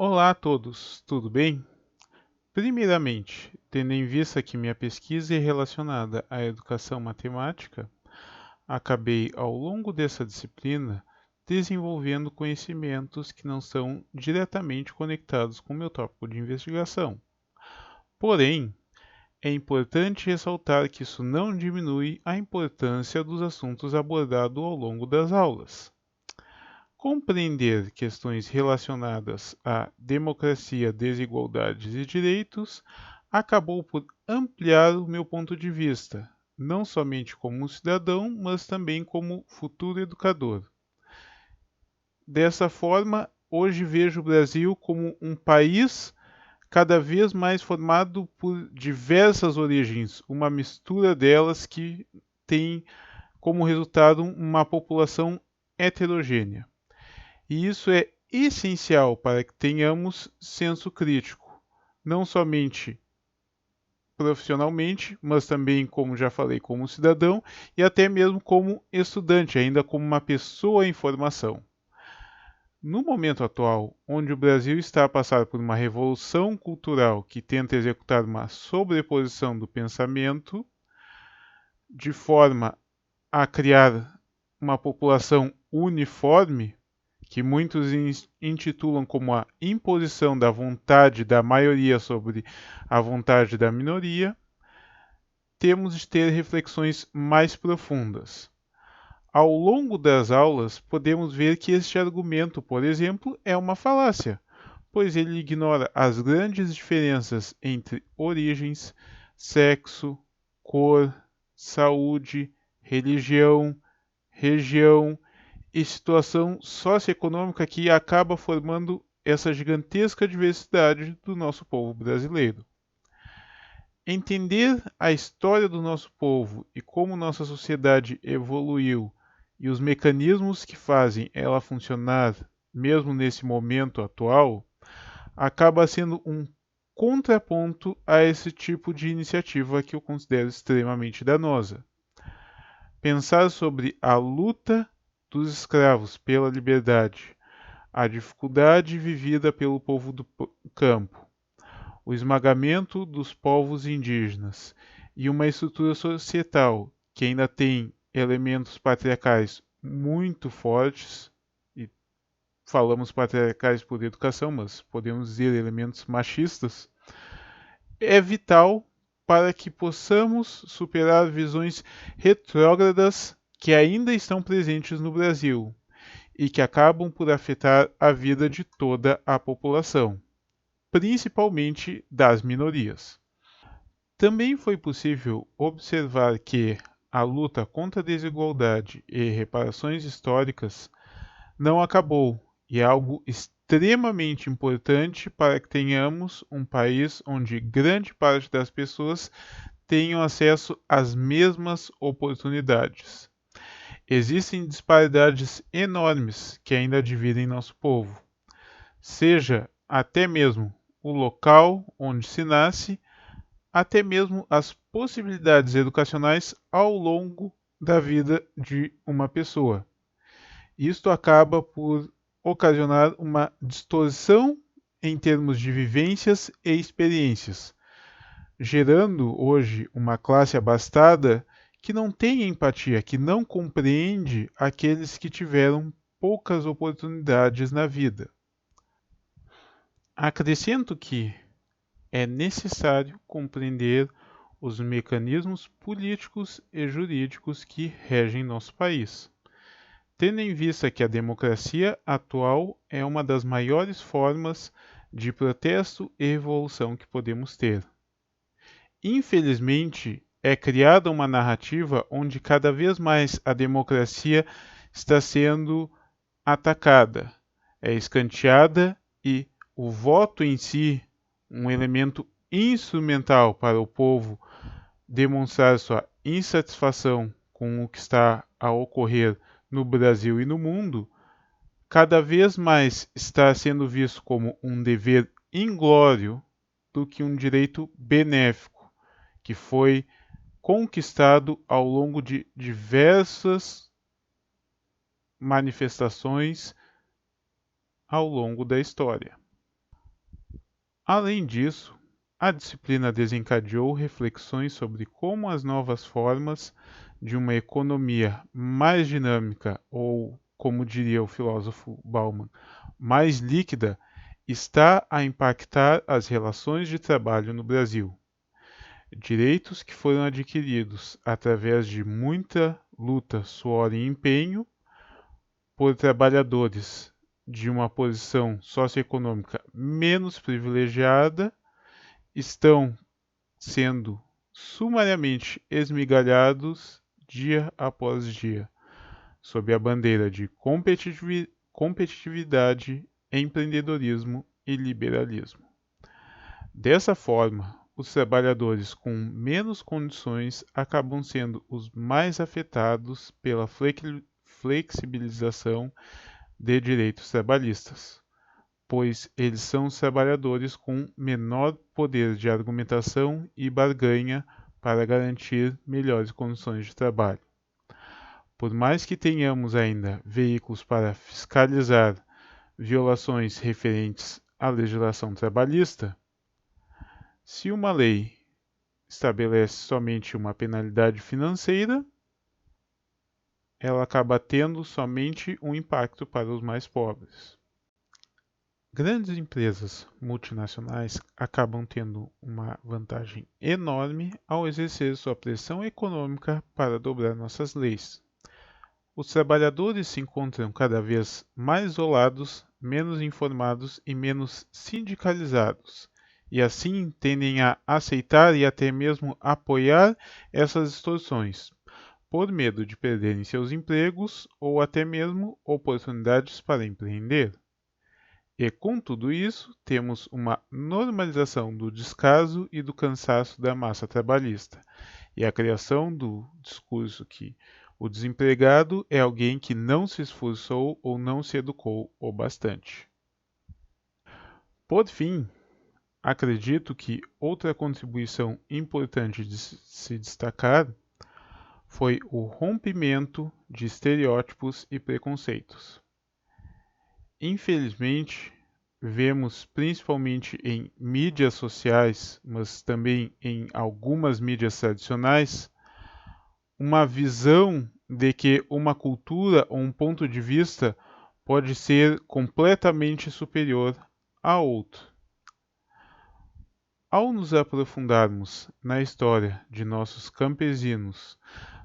Olá a todos, tudo bem? Primeiramente, tendo em vista que minha pesquisa é relacionada à educação matemática, acabei ao longo dessa disciplina desenvolvendo conhecimentos que não são diretamente conectados com o meu tópico de investigação. Porém, é importante ressaltar que isso não diminui a importância dos assuntos abordados ao longo das aulas. Compreender questões relacionadas à democracia, desigualdades e direitos acabou por ampliar o meu ponto de vista, não somente como um cidadão, mas também como futuro educador. Dessa forma, hoje vejo o Brasil como um país cada vez mais formado por diversas origens, uma mistura delas que tem como resultado uma população heterogênea. E isso é essencial para que tenhamos senso crítico, não somente profissionalmente, mas também, como já falei, como cidadão e até mesmo como estudante, ainda como uma pessoa em formação. No momento atual, onde o Brasil está a passar por uma revolução cultural que tenta executar uma sobreposição do pensamento, de forma a criar uma população uniforme, que muitos intitulam como a imposição da vontade da maioria sobre a vontade da minoria, temos de ter reflexões mais profundas. Ao longo das aulas, podemos ver que este argumento, por exemplo, é uma falácia, pois ele ignora as grandes diferenças entre origens, sexo, cor, saúde, religião, região e situação socioeconômica que acaba formando essa gigantesca diversidade do nosso povo brasileiro. Entender a história do nosso povo e como nossa sociedade evoluiu e os mecanismos que fazem ela funcionar, mesmo nesse momento atual, acaba sendo um contraponto a esse tipo de iniciativa que eu considero extremamente danosa. Pensar sobre a luta dos escravos pela liberdade, a dificuldade vivida pelo povo do campo, o esmagamento dos povos indígenas e uma estrutura societal que ainda tem elementos patriarcais muito fortes, e falamos patriarcais por educação, mas podemos dizer elementos machistas, é vital para que possamos superar visões retrógradas que ainda estão presentes no Brasil e que acabam por afetar a vida de toda a população, principalmente das minorias. Também foi possível observar que a luta contra a desigualdade e reparações históricas não acabou e é algo extremamente importante para que tenhamos um país onde grande parte das pessoas tenham acesso às mesmas oportunidades. Existem disparidades enormes que ainda dividem nosso povo, seja até mesmo o local onde se nasce, até mesmo as possibilidades educacionais ao longo da vida de uma pessoa. Isto acaba por ocasionar uma distorção em termos de vivências e experiências, gerando hoje uma classe abastada que não tem empatia, que não compreende aqueles que tiveram poucas oportunidades na vida. Acrescento que é necessário compreender os mecanismos políticos e jurídicos que regem nosso país, tendo em vista que a democracia atual é uma das maiores formas de protesto e revolução que podemos ter. Infelizmente, é criada uma narrativa onde cada vez mais a democracia está sendo atacada, é escanteada e o voto em si, um elemento instrumental para o povo demonstrar sua insatisfação com o que está a ocorrer no Brasil e no mundo, cada vez mais está sendo visto como um dever inglório do que um direito benéfico, que foi conquistado ao longo de diversas manifestações ao longo da história. Além disso, a disciplina desencadeou reflexões sobre como as novas formas de uma economia mais dinâmica, ou, como diria o filósofo Bauman, mais líquida, está a impactar as relações de trabalho no Brasil. Direitos que foram adquiridos através de muita luta, suor e empenho por trabalhadores de uma posição socioeconômica menos privilegiada estão sendo sumariamente esmigalhados dia após dia, sob a bandeira de competitividade, empreendedorismo e liberalismo. Dessa forma, os trabalhadores com menos condições acabam sendo os mais afetados pela flexibilização de direitos trabalhistas, pois eles são os trabalhadores com menor poder de argumentação e barganha para garantir melhores condições de trabalho. Por mais que tenhamos ainda veículos para fiscalizar violações referentes à legislação trabalhista, se uma lei estabelece somente uma penalidade financeira, ela acaba tendo somente um impacto para os mais pobres. Grandes empresas multinacionais acabam tendo uma vantagem enorme ao exercer sua pressão econômica para dobrar nossas leis. Os trabalhadores se encontram cada vez mais isolados, menos informados e menos sindicalizados, e assim tendem a aceitar e até mesmo apoiar essas distorções, por medo de perderem seus empregos ou até mesmo oportunidades para empreender. E com tudo isso, temos uma normalização do descaso e do cansaço da massa trabalhista, e a criação do discurso que o desempregado é alguém que não se esforçou ou não se educou o bastante. Por fim, acredito que outra contribuição importante de se destacar foi o rompimento de estereótipos e preconceitos. Infelizmente, vemos principalmente em mídias sociais, mas também em algumas mídias tradicionais, uma visão de que uma cultura ou um ponto de vista pode ser completamente superior a outro. Ao nos aprofundarmos na história de nossos campesinos,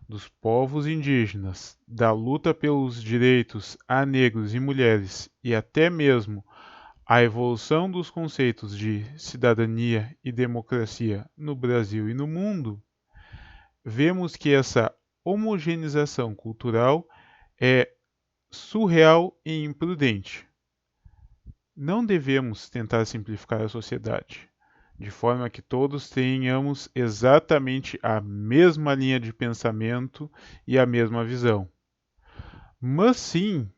dos povos indígenas, da luta pelos direitos a negros e mulheres e até mesmo a evolução dos conceitos de cidadania e democracia no Brasil e no mundo, vemos que essa homogeneização cultural é surreal e imprudente. Não devemos tentar simplificar a sociedade, de forma que todos tenhamos exatamente a mesma linha de pensamento e a mesma visão. Mas sim,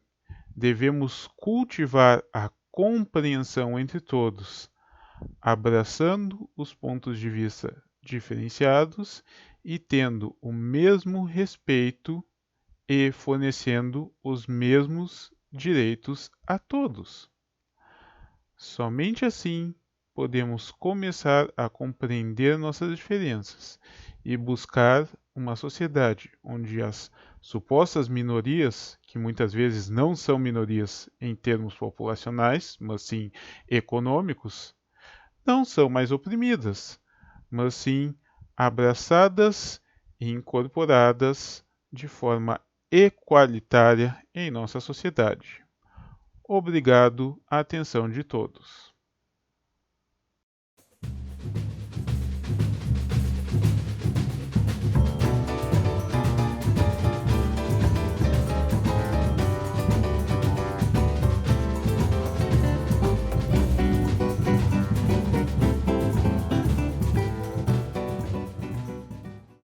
devemos cultivar a compreensão entre todos, abraçando os pontos de vista diferenciados e tendo o mesmo respeito e fornecendo os mesmos direitos a todos. Somente assim podemos começar a compreender nossas diferenças e buscar uma sociedade onde as supostas minorias, que muitas vezes não são minorias em termos populacionais, mas sim econômicos, não são mais oprimidas, mas sim abraçadas e incorporadas de forma equalitária em nossa sociedade. Obrigado à atenção de todos.